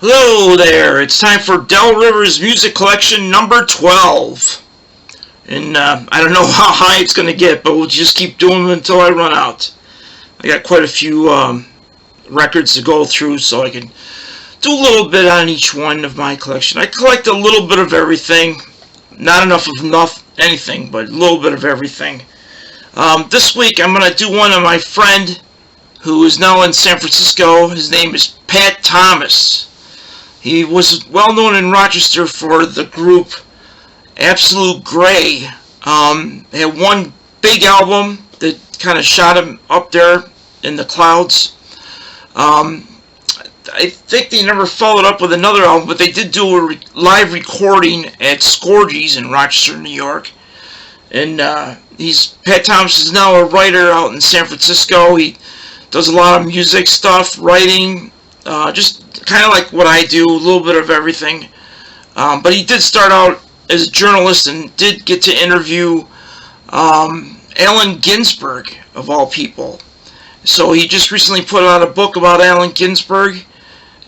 Hello there, it's time for Del Rivers Music Collection number 12. And I don't know how high it's going to get, but we'll just keep doing them until I run out. I got quite a few records to go through, so I can do a little bit on each one of my collection. I collect a little bit of everything. Not enough of anything, but a little bit of everything. This week I'm going to do one of my friend who is now in San Francisco. His name is Pat Thomas. He was well known in Rochester for the group Absolute Grey. They had one big album that kind of shot him up there in the clouds. I think they never followed up with another album, but they did do a live recording at Scorgies in Rochester, New York. And Pat Thomas is now a writer out in San Francisco. He does a lot of music stuff, writing, just kind of like what I do, a little bit of everything. But he did start out as a journalist and did get to interview Allen Ginsberg, of all people. So he just recently put out a book about Allen Ginsberg,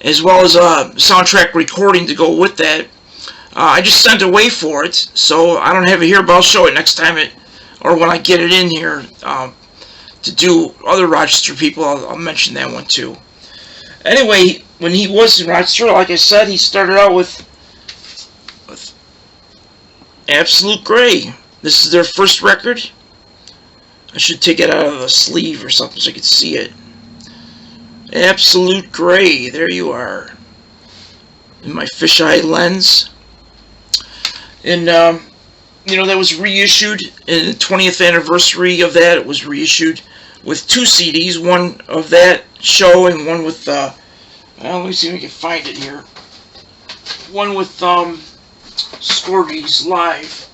as well as a soundtrack recording to go with that. I just sent away for it, so I don't have it here, but I'll show it next time or when I get it in here to do other Rochester people. I'll mention that one too. Anyway, when he was in Rochester, like I said, he started out with Absolute Grey. This is their first record. I should take it out of the sleeve or something so I can see it. Absolute Grey, there you are. In my fisheye lens. And, that was reissued in the 20th anniversary of that. It was reissued with two CDs, one of that show and one with, let me see if we can find it here. One with, Scorgies Live.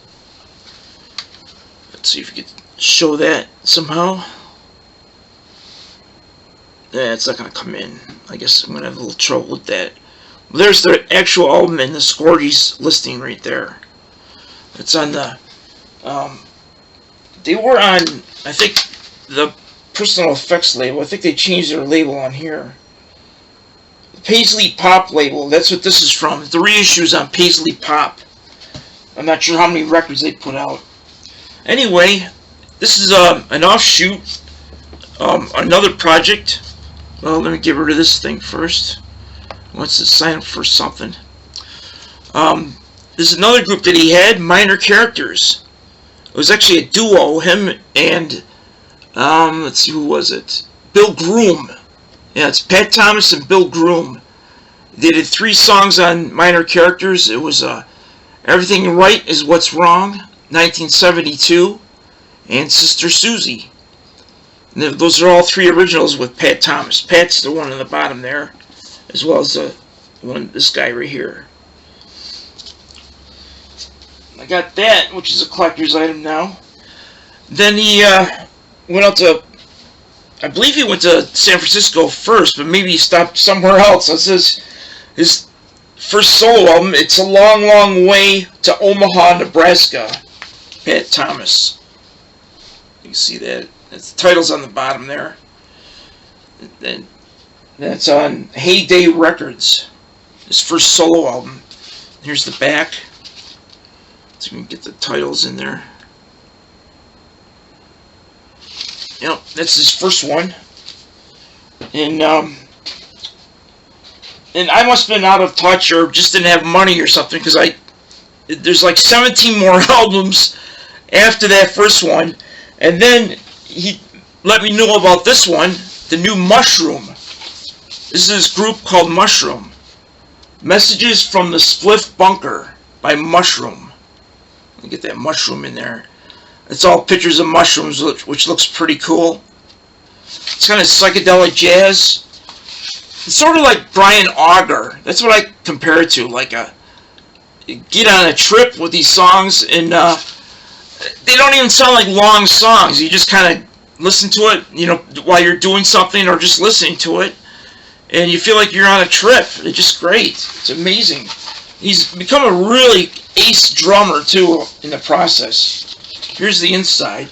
Let's see if we can show that somehow. Yeah, it's not going to come in. I guess I'm going to have a little trouble with that. There's the actual album in the Scorgies listing right there. It's on the, they were on, I think, the Personal Effects label. I think they changed their label on here. The Paisley Pop label, that's what this is from. The reissues on Paisley Pop. I'm not sure how many records they put out. Anyway, this is an offshoot, another project. Well, let me get rid of this thing first. Wants to sign up for something. This is another group that he had, Minor Characters. It was actually a duo, him and, let's see, who was it? Bill Groom. Yeah, it's Pat Thomas and Bill Groom. They did 3 songs on Minor Characters. It was Everything Right Is What's Wrong, 1972, and Sister Susie. And those are all 3 originals with Pat Thomas. Pat's the one on the bottom there, as well as this guy right here. I got that, which is a collector's item now. Then he went out to, I believe he went to San Francisco first, but maybe he stopped somewhere else. This is his first solo album. It's a long, long way to Omaha, Nebraska. Pat Thomas. You can see that. The title's on the bottom there. And that's on Heyday Records. His first solo album. Here's the back. So we can get the titles in there. Yep, that's his first one. And I must have been out of touch or just didn't have money or something, because there's like 17 more albums after that first one. And then he let me know about this one, the new Mushroom. This is this group called Mushroom. Messages from the Spliff Bunker by Mushroom. Let me get that mushroom in there. It's all pictures of mushrooms, which looks pretty cool. It's kind of psychedelic jazz. It's sort of like Brian Auger. That's what I compare it to. Like get on a trip with these songs, and they don't even sound like long songs. You just kind of listen to it, while you're doing something or just listening to it, and you feel like you're on a trip. It's just great. It's amazing. He's become a really ace drummer too in the process. Here's the inside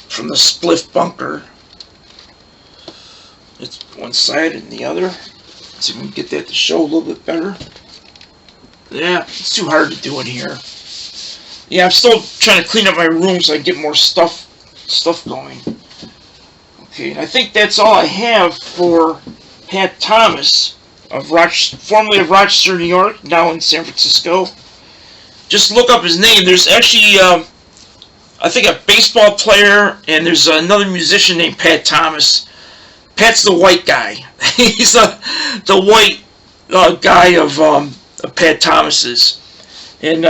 from the Spliff Bunker. It's one side and the other. see if we can get that to show a little bit better. Yeah, it's too hard to do in here. Yeah, I'm still trying to clean up my room so I can get more stuff going. Okay, and I think that's all I have for Pat Thomas, formerly of Rochester, New York, now in San Francisco. Just look up his name. There's actually, I think, a baseball player, and there's another musician named Pat Thomas. Pat's the white guy. He's the white guy of Pat Thomas's. And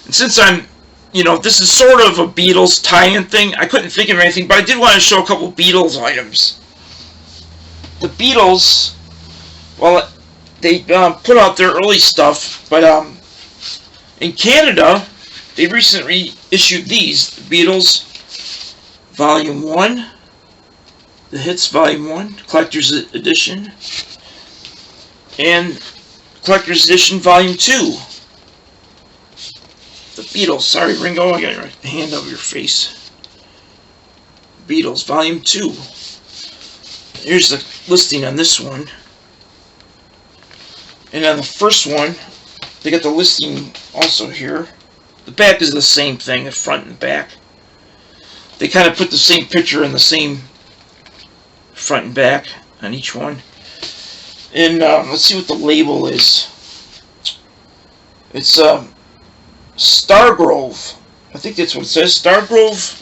since I'm, this is sort of a Beatles tie-in thing, I couldn't think of anything, but I did want to show a couple Beatles items. The Beatles, well, they put out their early stuff, but in Canada, they recently issued these, the Beatles Volume 1, the Hits Volume 1, Collector's Edition, and Collector's Edition Volume 2. The Beatles, sorry Ringo, I got your hand over your face. Beatles Volume 2. Here's the listing on this one. And on the first one, they got the listing also here. The back is the same thing, the front and back. They kind of put the same picture in the same front and back on each one. And let's see what the label is. It's Stargrove. I think that's what it says. Stargrove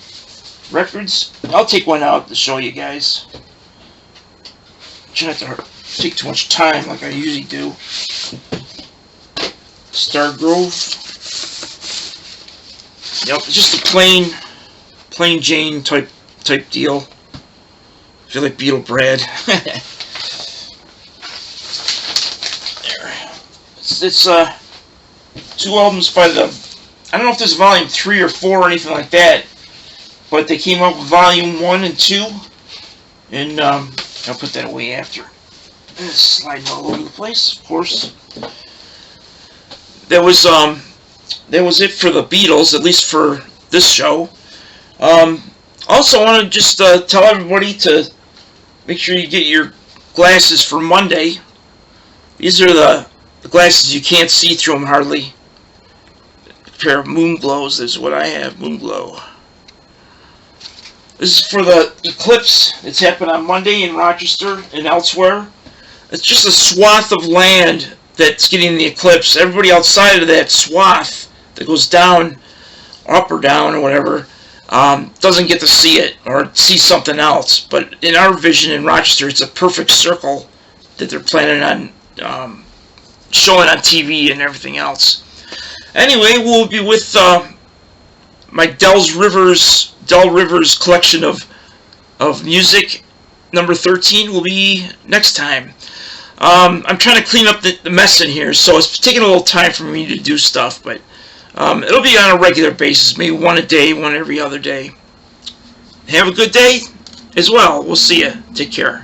Records. I'll take one out to show you guys. Try not to take too much time like I usually do. Stargrove. Yep, just a plain Jane type deal. I feel like Beetle Brad. There. It's 2 albums by the, I don't know if there's volume 3 or 4 or anything like that, but they came up with volume 1 and 2, and I'll put that away after. It's sliding all over the place, of course. That was it for the Beatles, at least for this show. Also, I want to just tell everybody to make sure you get your glasses for Monday. These are the glasses you can't see through them hardly. A pair of Moon Glows is what I have, Moon Glow. This is for the eclipse that's happened on Monday in Rochester and elsewhere. It's just a swath of land that's getting the eclipse. Everybody outside of that swath that goes down, up or down or whatever, doesn't get to see it or see something else. But in our vision in Rochester, it's a perfect circle that they're planning on showing on TV and everything else. Anyway, we'll be with my Del Rivers collection of music. Number 13 will be next time. I'm trying to clean up the mess in here, so it's taking a little time for me to do stuff, but it'll be on a regular basis, maybe one a day, one every other day. Have a good day as well. We'll see you. Take care.